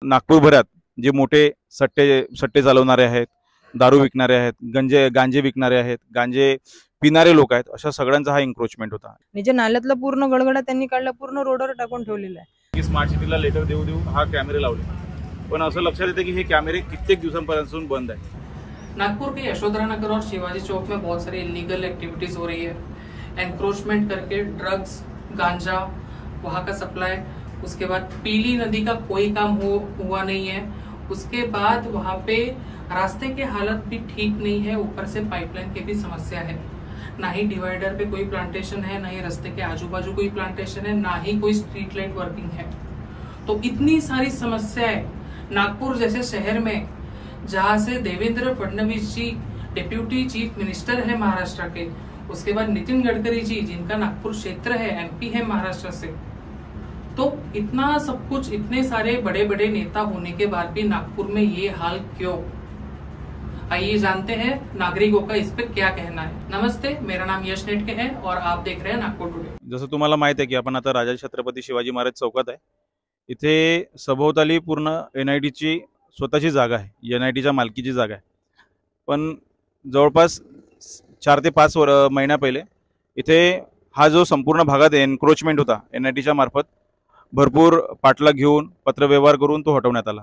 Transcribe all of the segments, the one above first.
नागपूरभरात जे मोठे सट्टे चालवणारे आहेत, दारू विकणारे आहेत, गांजे विकणारे आहेत, गांजे पिणारे लोक आहेत, अशा सगळ्यांचा हा एन्क्रोचमेंट होता। म्हणजे नाल्यातला पूर्ण गडगडा त्यांनी काढला, पूर्ण रोडवर टाकून ठेवलेला आहे की स्मार्ट सिटीला लेटर देऊ हा कॅमेरे लावले, पण असं लक्षात येते की हे कॅमेरे कित्येक दिवसांपासून बंद आहे। नागपुर के यशोधरा नगर और शिवाजी चौक में बहुत सारी इलीगल एक्टिविटीज हो रही है। एनक्रोचमेंट करके ड्रग्स, गांजा, वहाँ का सप्लाई, उसके बाद पीली नदी का कोई काम हुआ नहीं है। उसके बाद वहाँ पे रास्ते की हालत भी ठीक नहीं है, ऊपर से पाइपलाइन की भी समस्या है। ना ही डिवाइडर पे कोई प्लांटेशन है, ना ही रास्ते के आजू बाजू कोई प्लांटेशन है, ना ही कोई स्ट्रीट लाइट वर्किंग है। तो इतनी सारी समस्याएं नागपुर जैसे शहर में, जहां से देवेंद्र फडणवीस जी डिप्यूटी चीफ मिनिस्टर है महाराष्ट्र के, उसके बाद नितिन गडकरी जी जिनका नागपुर क्षेत्र है, एमपी है महाराष्ट्र से, तो इतना सब कुछ, इतने सारे बड़े बड़े नेता होने के बाद भी नागपुर में ये हाल क्यों? आइए जानते हैं नागरिकों का इस पे क्या कहना है। नमस्ते, मेरा नाम यश नेटके है और आप देख रहे हैं नागपुर टुडे। जसं तुम्हाला माहित आहे की आपण आता राजा छत्रपती शिवाजी महाराज चौकात आहे। इथे सभोवताली पूर्ण एनआयटीची स्वतःची जागा आहे, एनआयटीच्या मालकीची जागा आहे, पण जवळपास 4 ते 5 महिन्या पहिले इथे हा जो संपूर्ण भागात एन्क्रोचमेंट होता, एनआयटीच्या मार्फत भरपूर पाठलाग घेऊन पत्रव्यवहार करून तो हटवण्यात आला।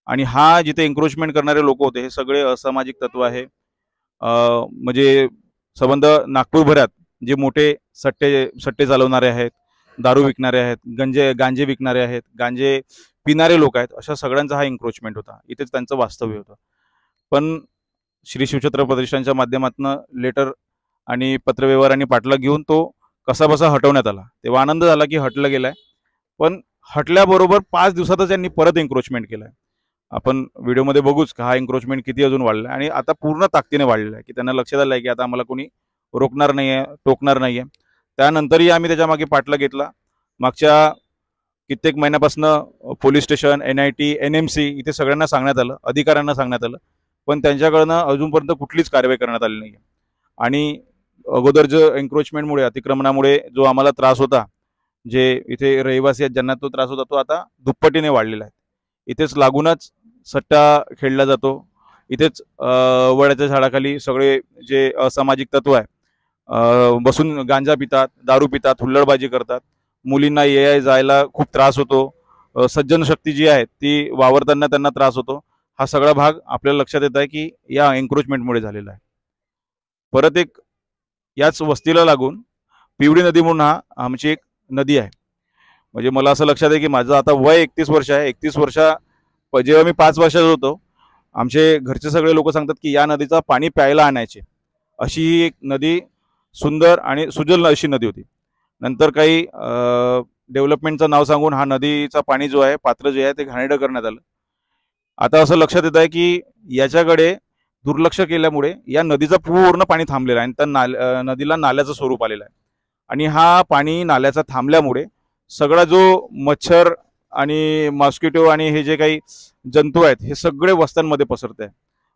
आणि हा जिथे एन्क्रोचमेंट करणारे लोक होते हे सगळे असामाजिक तत्व आहे। म्हणजे संबंध नागपूरभरात जे मोठे सट्टे चालवणारे आहेत, दारू विकणारे आहेत, गांजे विकणारे आहेत, गांजे पिणारे लोक आहेत, अशा सगळ्यांचा हा एन्क्रोचमेंट होता। इथेच त्यांचं वास्तव्य होतं, पण श्री शिवछत्र प्रतिष्ठानच्या माध्यमातून लेटर आणि पत्रव्यवहार आणि पाठलाग घेऊन तो कसाबसा हटवण्यात आला। तेव्हा आनंद झाला की हटला गेलाय, पण हटल्याबरोबर 5 दिवसातच त्यांनी परत एन्क्रोचमेंट केलाय। आपण व्हिडिओमध्ये बघूच का हा एन्क्रोचमेंट किती अजून वाढला आणि आता पूर्ण ताकदीने वाढलेला आहे की त्यांना लक्षात आलं आहे की आता आम्हाला कोणी रोखणार नाहीये, टोकणार नाहीये। त्यानंतरही आम्ही त्याच्यामागे पाठलाग घेतला। मागच्या कित्येक महिन्यापासून पोलीस स्टेशन, एनआयटी, एनएमसी इथे सगळ्यांना सांगण्यात आलं, अधिकाऱ्यांना सांगण्यात आलं, पण त्यांच्याकडनं अजूनपर्यंत कुठलीच कारवाई करण्यात आली नाही। आणि अगोदर जो एन्क्रोचमेंटमुळे, अतिक्रमणामुळे जो आम्हाला त्रास होता, जे इथे रहिवासी आहेत ज्यांना तो त्रास होता, तो आता दुप्पटीने वाढलेला आहे। इथेच लागूनच सट्टा खेळला जातो, इथेच वडाच्या झाडाखाली सगळे जे असामाजिक तत्व आहे बसून गांजा पितात, दारू पितात, हुल्लडबाजी करतात, मुलींना ये जायला खूप त्रास होतो, सज्जन शक्ती जी आहे ती वावरताना त्यांना त्रास होतो। हा सगळा भाग आपल्याला लक्षात येत आहे की या एन्क्रोचमेंटमुळे झालेला आहे। परत एक याच वस्तीला लागून पिवळी नदी म्हणून आमची एक नदी आहे। म्हणजे मला असं लक्षात आहे की माझं आता वय 31 वर्ष आहे। 31 वर्षा जेव्हा मी 5 वर्षाचा होतो, आमचे घरचे सगळे लोक सांगतात की या नदीचा पाणी प्यायला आणायचे, अशी ही एक नदी सुंदर आणि सुजल अशी नदी होती। नंतर काही डेव्हलपमेंटचं नाव सांगून हा नदीचा पाणी जो आहे, पात्र जे आहे ते घाणेरडं करण्यात आलं। आता असं लक्षात येत आहे की याच्याकडे दुर्लक्ष केल्यामुळे या नदीचं पूर्ण पाणी थांबलेलं आहे आणि त्या नदीला नाल्याचं स्वरूप आलेलं आहे। आणि हा पाणी नाल्याचा थांबल्यामुळे सगळा जो मच्छर आणि मॉस्किटो आणि हे जे काही जंतू आहेत हे सगळे वस्त्यांमध्ये पसरत आहे।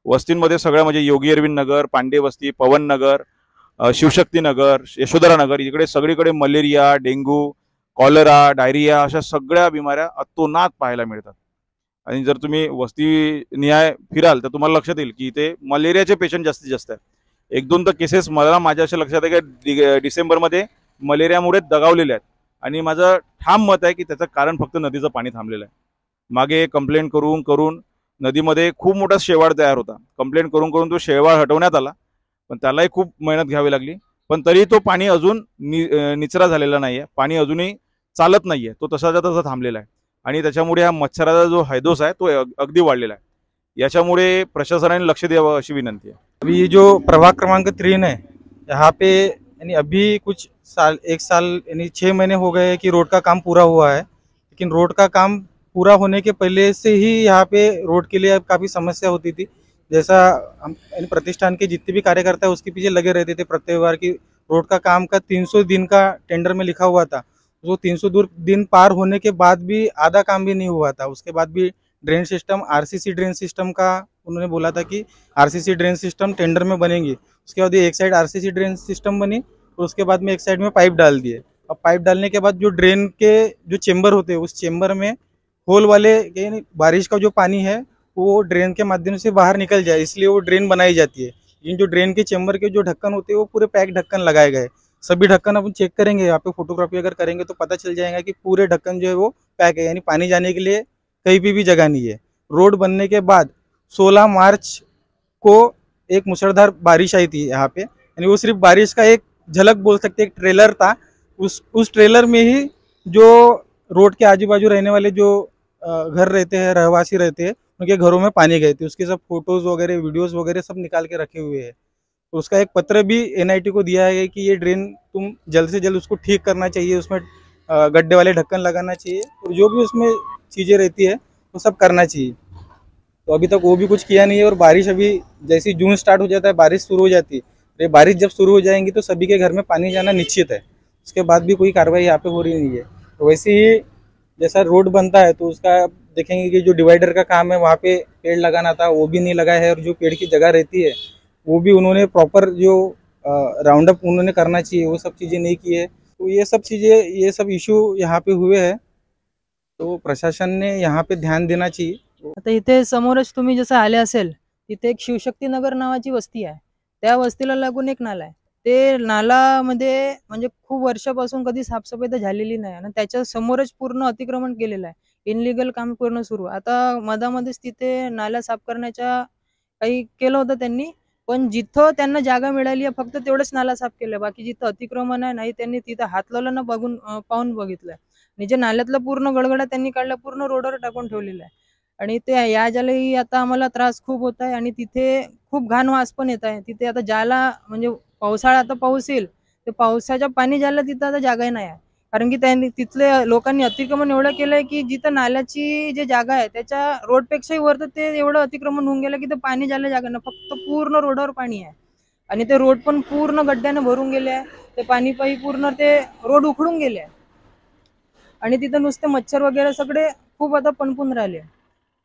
वस्तींमध्ये सगळ्या म्हणजे योगी अरविंद नगर, पांडे वस्ती, पवन नगर, शिवशक्ती नगर, यशोधरा नगर, इकडे सगळीकडे मलेरिया, डेंग्यू, कॉलरा, डायरिया अशा सगळ्या बिमाऱ्या अतोनात पाहायला मिळतात। आणि जर तुम्ही वस्ती निहाय फिराल तर तुम्हाला लक्षात येईल की इथे मलेरियाचे पेशंट जास्तीत जास्त आहेत। 1-2 तर केसेस माझ्या अशा लक्षात आहे की डिसेंबरमध्ये मलेरियामुळे दगावलेले आहेत। आणि माझं ठाम मत आहे की त्याचं कारण फक्त नदीचं पाणी थांबलेलं आहे। मागे कंप्लेंट करून नदीमध्ये खूप मोठा शेवाळ तयार होता, कंप्लेंट करून तो शेवाळ हटवण्यात आला, पण त्यालाही खूप मेहनत घ्यावी लागली, पण तरी तो पाणी अजून निचरा झालेला नाहीये, पाणी अजूनही चालत नाहीये, तो तसाच्या तसा थांबलेला आहे। आणि त्याच्यामुळे हा मच्छराचा जो हैदोस आहे तो अगदी वाढलेला आहे। याच्यामुळे प्रशासनाने लक्ष द्यावं अशी विनंती आहे। अभी जो प्रभाग क्रमांक 3 है, यहाँ पे यानी अभी कुछ साल 1 साल यानी 6 महीने हो गए कि रोड का काम पूरा हुआ है, लेकिन रोड का काम पूरा होने के पहले से ही यहाँ पे रोड के लिए काफ़ी समस्या होती थी। जैसा हम प्रतिष्ठान के जितने भी कार्यकर्ता है उसके पीछे लगे रहते थे प्रत्येक की रोड का काम का 300 दिन का टेंडर में लिखा हुआ था, वो 300 दिन पार होने के बाद भी आधा काम भी नहीं हुआ था। उसके बाद भी drain system, RCC drain system का उन्होंने बोला था कि आरसीसी ड्रेन सिस्टम टेंडर में बनेंगी। उसके बाद एक साइड आरसीसी ड्रेन सिस्टम बनी और उसके बाद में एक साइड में पाइप डाल दिए। अब पाइप डालने के बाद जो ड्रेन के जो चेंबर होते हैं उस चेंबर में होल वाले यानी बारिश का जो पानी है वो ड्रेन के माध्यम से बाहर निकल जाए, इसलिए वो ड्रेन बनाई जाती है। इन जो ड्रेन के चेम्बर के जो ढक्कन होते हैं वो पूरे पैक ढक्कन लगाए गए। सभी ढक्कन अपन चेक करेंगे, यहाँ पे फोटोग्राफी अगर करेंगे तो पता चल जाएगा कि पूरे ढक्कन जो है वो पैक है, यानी पानी जाने के लिए कहीं भी जगह नहीं है। रोड बनने के बाद 16 मार्च को एक मुसलधार बारिश आई थी यहाँ पे, यानी वो सिर्फ बारिश का एक झलक बोल सकते, एक ट्रेलर था। उस ट्रेलर में ही जो रोड के आजू बाजू रहने वाले जो घर रहते हैं, रहवासी रहते हैं, उनके घरों में पानी गए थे। उसके सब फोटोज वगैरह, वीडियोस वगैरह सब निकाल के रखे हुए हैं। तो उसका एक पत्र भी एनआईटी को दिया है कि ये ड्रेन तुम जल्द से जल्द उसको ठीक करना चाहिए, उसमें गड्ढे वाले ढक्कन लगाना चाहिए और जो भी उसमें चीज़ें रहती है वो सब करना चाहिए। तो अभी तक वो भी कुछ किया नहीं है। और बारिश अभी जैसे जून स्टार्ट हो जाता है, बारिश शुरू हो जाती है, ये बारिश जब शुरू हो जाएंगी तो सभी के घर में पानी जाना निश्चित है। उसके बाद भी कोई कार्रवाई यहाँ पे हो रही नहीं है। तो वैसे ही जैसा रोड बनता है तो उसका देखेंगे कि जो डिवाइडर का काम है वहाँ पे पेड़ लगाना था, वो भी नहीं लगा है। और जो पेड़ की जगह रहती है वो भी उन्होंने प्रॉपर जो राउंड अप उन्होंने करना चाहिए वो सब चीज़ें नहीं की है। तो ये सब चीज़ें, ये सब इशू यहाँ पे हुए हैं, तो प्रशासन ने यहाँ पे ध्यान देना चाहिए। आता इथे समोरच तुम्ही जसं आले असेल, तिथे एक शिवशक्तीनगर नावाची वस्ती आहे। त्या वस्तीला लागून एक नाला आहे। ते नालामध्ये म्हणजे खूप वर्षापासून कधी साफसफाई तर झालेली नाही आणि त्याच्या समोरच पूर्ण अतिक्रमण केलेलं आहे। इनलिगल काम पूर्ण सुरू। आता मधामध्येच तिथे नाला साफ करण्याच्या काही केलं होतं त्यांनी, पण जिथं त्यांना जागा मिळाली आहे फक्त तेवढंच नाला साफ केलं। बाकी जिथं अतिक्रमण आहे नाही त्यांनी तिथं हात लावलं ना, बघून पाहून बघितलंय। आणि जे नाल्यातला पूर्ण गडगडा त्यांनी काढला, पूर्ण रोडवर टाकून ठेवलेला आहे। आणि ते या ज्यालाही आता आम्हाला त्रास खूप होत आहे आणि तिथे खूप घाण वास पण येत आहे। तिथे आता ज्याला म्हणजे पावसाळा आता पाऊस येईल, ते पावसाच्या पाणी ज्याला तिथं आता जागाही नाही आहे। कारण की त्यांनी तिथले लोकांनी अतिक्रमण एवढं केलंय की जिथं नाल्याची जी जागा आहे त्याच्या रोडपेक्षाही वर ते एवढं अतिक्रमण होऊन गेलं की ते पाणी जायला जागा नाही, फक्त पूर्ण रोडवर पाणी आहे। आणि ते रोड पण पूर्ण गड्ड्याने भरून गेले आहे। ते पाणी पायी पूर्ण ते रोड उखडून गेले आहे आणि तिथं नुसते मच्छर वगैरे सगळे खूप आता पनपून राहिले।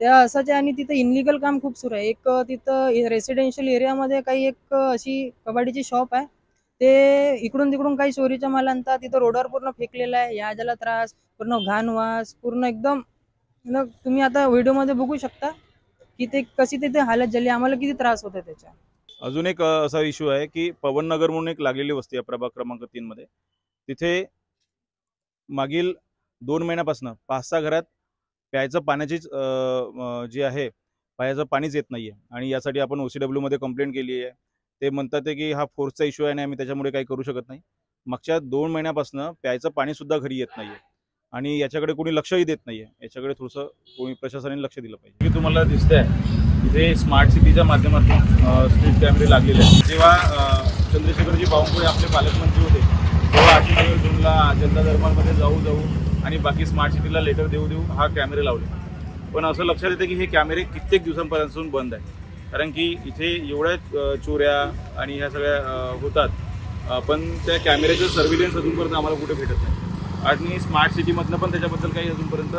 त्या असंच आहे आणि तिथं इनलिगल काम खूप सुरू आहे। एक तिथं रेसिडेन्शियल एरियामध्ये काही एक अशी कबाडीची शॉप आहे, ते इकडून तिकडून काही चोरीचा माल आणतात, तिथं रोडवर पूर्ण फेकलेला आहे। या ज्याला त्रास, पूर्ण घाण वास, पूर्ण एकदम तुम्ही आता व्हिडिओमध्ये बघू शकता की ते कशी तिथे हालत झाली, आम्हाला किती त्रास होता त्याचा। अजून एक असा इश्यू आहे की पवन नगर म्हणून एक लागलेली वस्ती आहे प्रभाग क्रमांक 3 मध्ये। तिथे मागील 2 महिन्यापासून 5-6 घरात प्यायचं पाण्याची जी आहे, प्यायचं पाणीच येत नाहीये आणि यासाठी आपण OCW मध्ये कंप्लेंट केली आहे। ते म्हणतात की हा फोर्सचा इश्यू आहे आणि आम्ही त्याच्यामुळे काही करू शकत नाही। मागच्या 2 महिन्यापासून प्यायचं पाणी सुद्धा घरी येत नाहीये आणि याच्याकडे कोणी लक्षही देत नाहीये। याच्याकडे थोडंसं कोणी प्रशासनाने लक्ष दिलं पाहिजे। की तुम्हाला दिसतंय इथे स्मार्ट सिटीच्या माध्यमातून स्ट्रीट कॅमेरे लागलेले आहेत। जेव्हा चंद्रशेखरजी बावनकुळे आपले पालकमंत्री होते तेव्हा 8 जूनला जनता दरबारमध्ये जाऊ आणि बाकी स्मार्ट सिटीला लेटर देऊ हा कॅमेरे लावले। पण असं लक्षात येतं की हे कॅमेरे कित्येक दिवसांपासून बंद आहे, कारण की इथे एवढ्या चोऱ्या आणि ह्या सगळ्या होतात, पण त्या कॅमेऱ्याचं सर्व्हिलन्स अजूनपर्यंत आम्हाला कुठे भेटत नाही आणि स्मार्ट सिटीमधनं पण त्याच्याबद्दल काही अजूनपर्यंत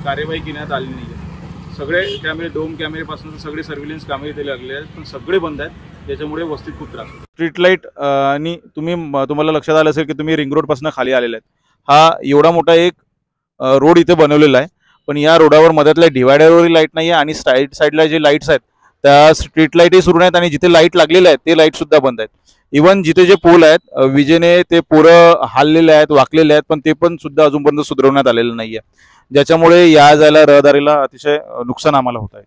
कार्यवाही करण्यात आली नाही आहे। सगळे कॅमेरे, डोम कॅमेरेपासून सगळे सर्व्हिलन्स कामे इथे लागलेले आहेत, पण सगळे बंद आहेत। त्याच्यामुळे वस्तीत खूप त्रास होतो। स्ट्रीट लाईट आणि तुम्हाला लक्षात आलं असेल की तुम्ही रिंग रोडपासून खाली आलेले आहेत। हा एवढा मोठा एक रोड इथे बनवलेला आहे, पण या रोडावर मधातल्या डिवायडरवरही लाईट नाही आहे आणि साईडला जे लाईट्स आहेत त्या स्ट्रीट लाईटही सुरू नाहीत आणि जिथे लाईट लागलेले आहेत ते लाईट सुद्धा बंद आहेत। इवन जिथे जे पोल आहेत विजेने ते पोरं हाललेले आहेत, वाकलेले आहेत, पण ते पण सुद्धा अजूनपर्यंत सुधारवण्यात आलेलं नाहीये, ज्याच्यामुळे या जायला रहदारीला अतिशय नुकसान आम्हाला होत आहे।